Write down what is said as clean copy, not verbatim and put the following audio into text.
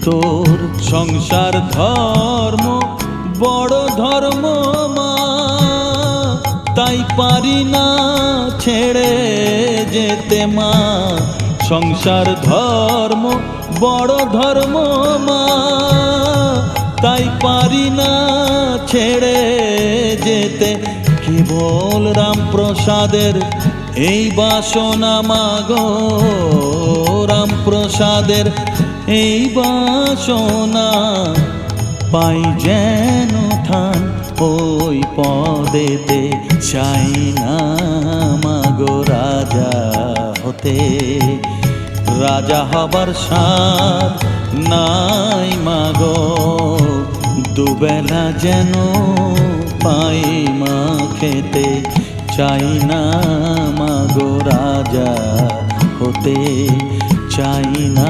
তোর সংসার ধর্ম বড় ধর্ম মা, তাই পারি না ছেড়ে যেতে মা। সংসার ধর্ম বড় ধর্ম মা, তাই পারি না ছেড়ে যেতে। কেবল রামপ্রসাদের এই বাসনা মাগো, রামপ্রসাদের এই বাসনা, পাই যেন ঠান ওই পদেতে। চাই না মাগো রাজা হতে, রাজা হবার সাধ নাই মাগো। দুবেলা যেন পাই মা খেতে, চাই না মাগো রাজা হতে, চাই না